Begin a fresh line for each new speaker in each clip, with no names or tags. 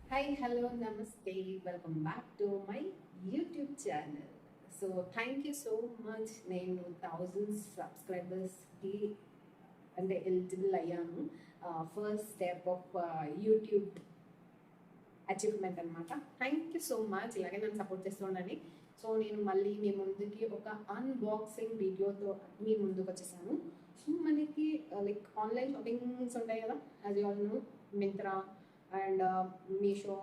Hi, hello, namaste. Welcome back to my YouTube channel. So thank you so much. నేను 1000 సబ్స్క్రైబర్స్కి అంటే eligible అయ్యాను. First step of YouTube achievement అనమాట. Thank you so much. ఇలాగే నన్ను support చేస్తూ ఉండండి. సో నేను మళ్ళీ మీ ముందుకి ఒక అన్బాక్సింగ్ వీడియోతో మీ ముందుకు వచ్చేసాను. సో మనకి లైక్ ఆన్లైన్ షాపింగ్స్ ఉంటాయి కదా, as you all know, Myntra and Meesho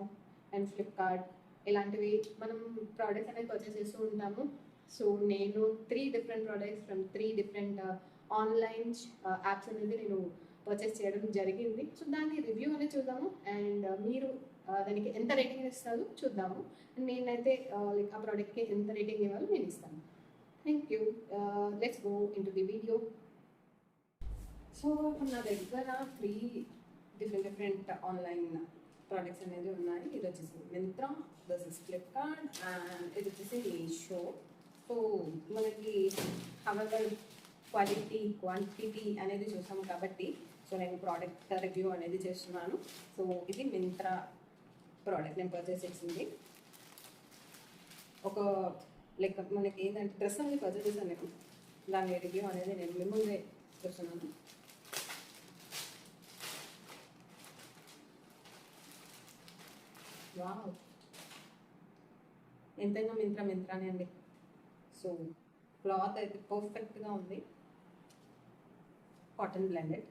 and Flipkart ఇలాంటివి మనం ప్రోడక్ట్స్ అనేది పర్చేస్ చేస్తూ ఉంటాము. సో నేను 3 different products from 3 different online apps అనేది నేను పర్చేస్ చేయడం జరిగింది. సో దాని రివ్యూ అనేది చూద్దాము అండ్ మీరు దానికి ఎంత రేటింగ్ ఇస్తారో చూద్దాము. నేనైతే లైక్ ఆ ప్రోడక్ట్కి ఎంత రేటింగ్ ఇవ్వాలో నేను ఇస్తాను. Thank you. Let's go in to the video. So నా దగ్గర 3 డిఫరెంట్ ఆన్లైన్ ప్రోడక్ట్స్ అనేది ఉన్నాయి. ఇది వచ్చేసి Myntra, this is Flipkart and ఇది వచ్చేసి మీషో. సో మనకి హవర్ క్వాలిటీ క్వాంటిటీ అనేది చూసాం కాబట్టి సో నేను ప్రోడక్ట్ రివ్యూ అనేది చేస్తున్నాను. సో ఇది మింత్రా ప్రోడక్ట్ నేను పర్చేస్ చేసింది. ఒక లైక్ మనకి ఏంటంటే డ్రెస్ అనేది పర్చేస్ చేశాను నేను. దాని రివ్యూ అనేది నేను మీ ముందే చూస్తున్నాను. వావ్, ఎంతైనా మింత్రానే అండి. సో క్లాత్ అయితే పర్ఫెక్ట్గా ఉంది, కాటన్ బ్లెండెడ్.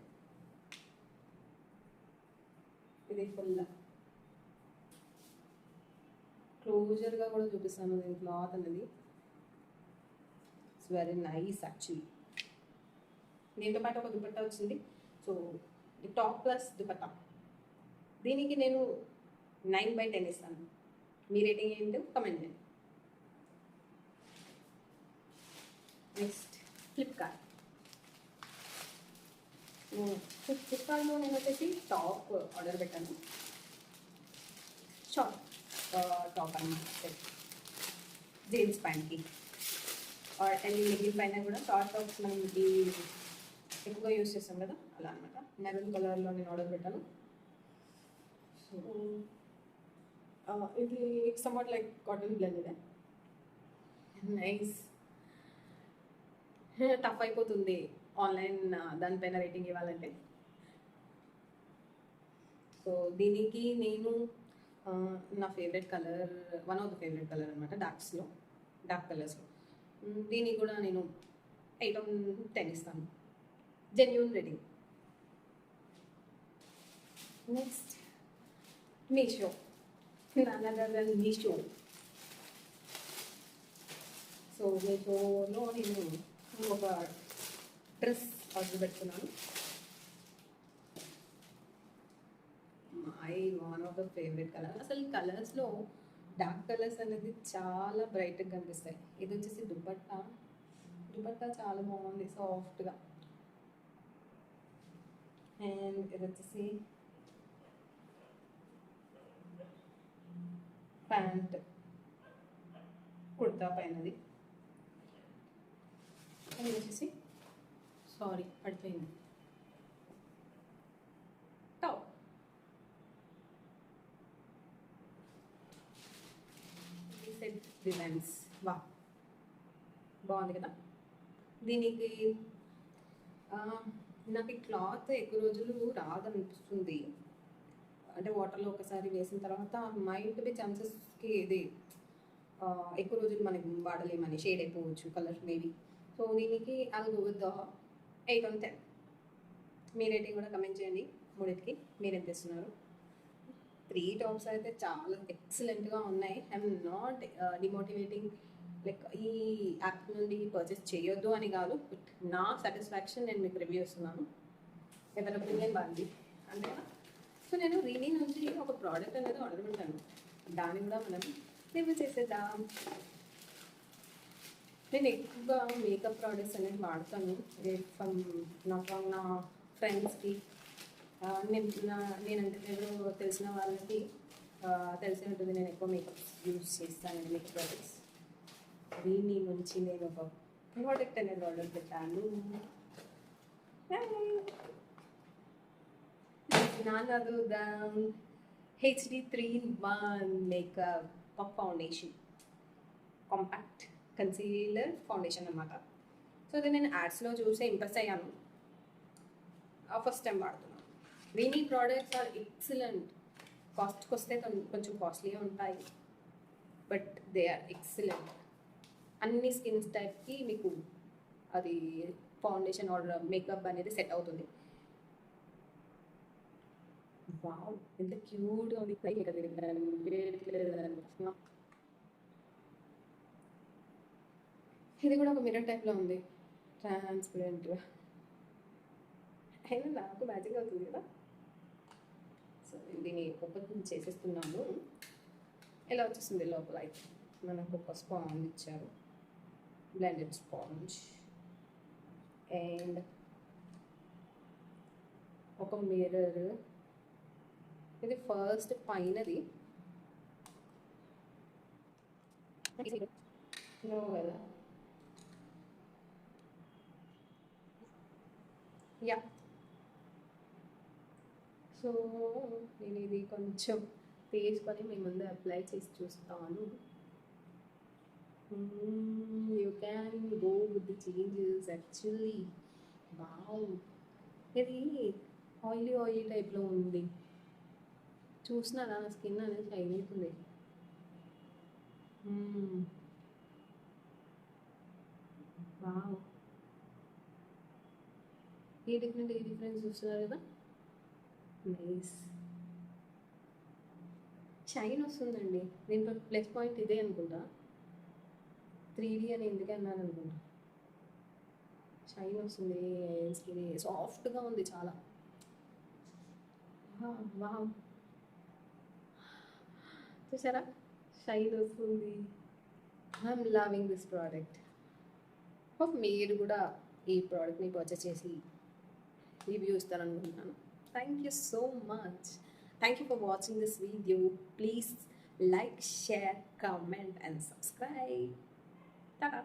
ఇది ఫుల్ క్లోజర్గా కూడా చూపిస్తాను నేను క్లాత్ అనేది. It's very nice actually. దీంతో పాటు ఒక దుపట్టా వచ్చింది. So top plus dupatta. దీనికి నేను 9/10 ఇస్తాను. మీ రేటింగ్ ఏంటో కమెంట్ చేయండి. Next Flipkart. ఫ్లిప్కార్ట్లో నేను వచ్చేసి టాప్ ఆర్డర్ పెట్టాను. షార్ట్ టాప్ అన్నమాట, జీన్స్ ప్యాంట్కి ఆర్ ఎన్ని లెగ్గిన్ పైన కూడా షార్ట్ టాప్స్ మనం ఈ ఎక్కువగా యూస్ చేస్తాం కదా, అలా అనమాట. మెరూన్ కలర్లో నేను ఆర్డర్ పెట్టాను. సో ఇది somewhat like cotton blended. Nice. Tough అయిపోతుంది ఆన్లైన్ దానిపైన రేటింగ్ ఇవ్వాలంటే. సో దీనికి నేను నా favourite colour, one of the favourite colour అనమాట, డార్క్ కలర్స్లో. దీనికి కూడా నేను 8/10 ఇస్తాను. Genuine rating. Next Meesho. Meesho. So మీషోలో నేను ఒక డ్రెస్ ఆర్డర్ పెట్టుకున్నాను. My one of the favourite colour. అసలు కలర్స్లో డార్క్ కలర్స్ అనేది చాలా బ్రైట్గా కనిపిస్తాయి. ఇది వచ్చేసి దుపట్టా చాలా బాగుంది, సాఫ్ట్గా. అండ్ ఇది వచ్చేసి ప్యాంట్, కుర్తా పైనది. అది వచ్చేసి పడిపోయింది, టాప్. Set designs. వా, బాగుంది కదా. దీనికి నాకు ఈ క్లాత్ ఎక్కువ రోజులు రాదనిపిస్తుంది. అంటే వాటర్లో ఒకసారి వేసిన తర్వాత మైట్ బి ఛాన్సెస్కి ఇది ఎక్కువ రోజులు మనకి వాడలేమని, షేడ్ అయిపోవచ్చు కలర్ మేబీ. సో దీనికి I'll go with 8/10. Me rating కూడా కమెంట్ చేయండి. మూడింటికి మీరు ఎంత ఇస్తున్నారు. 3 టాప్స్ అయితే చాలా ఎక్సలెంట్గా ఉన్నాయి. ఐఎమ్ నాట్ డిమోటివేటింగ్ లైక్ ఈ యాప్ నుండి పర్చేస్ చేయొద్దు అని కాదు, బట్ నా సాటిస్ఫాక్షన్ నేను మీకు రివ్యూ ఇస్తున్నాను. ఎవరి ఒపీనియన్ వాళ్ళది, అంతే కదా. సో నేను రీనీ నుంచి ఒక ప్రోడక్ట్ అనేది ఆర్డర్ పెట్టాను. దాన్ని కూడా మనం రివ్యూ చేసేద్దాం. నేను ఎక్కువగా మేకప్ ప్రోడక్ట్స్ అనేది వాడతాను. ఫ్రమ్ నా ఫ్రెండ్స్కి, నేనంటే ఎవరో తెలిసిన వాళ్ళకి తెలిసి ఉంటుంది. నేను ఎక్కువ మేకప్ యూజ్ చేస్తాను, మేకప్ ప్రోడక్ట్స్. రీనీ నుంచి నేను ఒక ప్రోడక్ట్ అనేది ఆర్డర్ పెట్టాను. none other than HD3 in 1 makeup foundation, compact concealer foundation అనమాట. సో ఇది నేను యాడ్స్లో చూసి ఇంప్రెస్ అయ్యాను, ఫస్ట్ టైం వాడుతున్నాను. వీని ప్రోడక్ట్స్ ఆర్ ఎక్సలెంట్. కాస్ట్కి వస్తే కొంచెం కాస్ట్లీగా ఉంటాయి, బట్ దే ఆర్ ఎక్సలెంట్. అన్ని స్కిన్స్ టైప్కి మీకు అది ఫౌండేషన్ ఆర్ మేకప్ అనేది సెట్ అవుతుంది. వావ్, ఎంత క్యూట్గా ఉంది. ఇది కూడా ఒక మిర్రర్ టైప్లో ఉంది, ట్రాన్స్పరెంట్గా. అయినా నాకు మ్యాజిక్ అవుతుంది కదా. సో దీన్ని ఓపెన్ చేసేస్తున్నాము. ఎలా వచ్చేస్తుంది లోపల అయితే మనకు ఒక స్పాంజ్ ఇచ్చారు, బ్లెండెడ్ స్పాంజ్, అండ్ ఒక మిర్రర్. ఇది ఫస్ట్ పైనది కదా. యా, సో నేను ఇది కొంచెం తీసుకొని మీ ముందు అప్లై చేసి చూస్తాను. You can go with the changes actually. Wow, ఇది ఆయిలీ టైప్లో ఉంది. చూసినారా, నా స్కిన్ అనేది షైన్ అవుతుంది. వావ్, ఈ డిఫరెన్స్ చూస్తున్నారు కదా. నైస్ షైన్ వస్తుందండి. దీంట్లో ప్లస్ పాయింట్ ఇదే అనుకుంటా, 3D అని ఎందుకు అన్నారు అనుకుంటా. షైన్ వస్తుంది, స్కిన్ సాఫ్ట్గా ఉంది చాలా. వావ్, చూసారా, షైన్ వస్తుంది. I'm loving this product. మీరు కూడా ఈ ప్రోడక్ట్ని పర్చేస్ చేసి రివ్యూ ఇస్తారనుకుంటున్నాను. Thank you so much. Thank you for watching this video. Please like, share, comment and subscribe. Ta-da!